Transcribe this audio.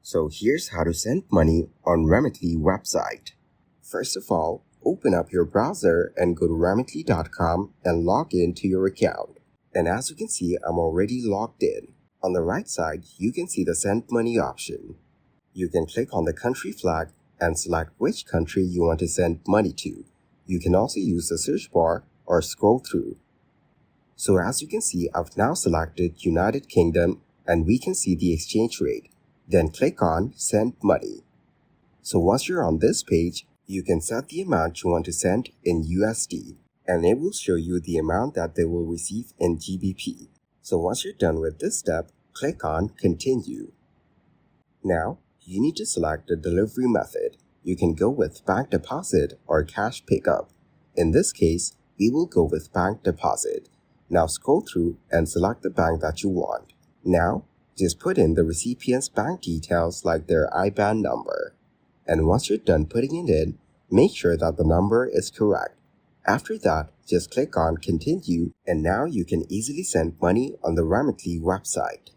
So here's how to send money on Remitly website. First of all, open up your browser and go to remitly.com and log in to your account. And as you can see, I'm already logged in. On the right side, you can see the send money option. You can click on the country flag and select which country you want to send money to. You can also use the search bar or scroll through. So as you can see, I've now selected United Kingdom and we can see the exchange rate. Then click on Send Money. So once you're on this page, you can set the amount you want to send in USD and it will show you the amount that they will receive in GBP. So once you're done with this step, click on Continue. Now, you need to select the delivery method. You can go with bank deposit or cash pickup. In this case, we will go with bank deposit. Now scroll through and select the bank that you want. Now, just put in the recipient's bank details like their IBAN number. And once you're done putting it in, make sure that the number is correct. After that, just click on Continue and now you can easily send money on the Remitly website.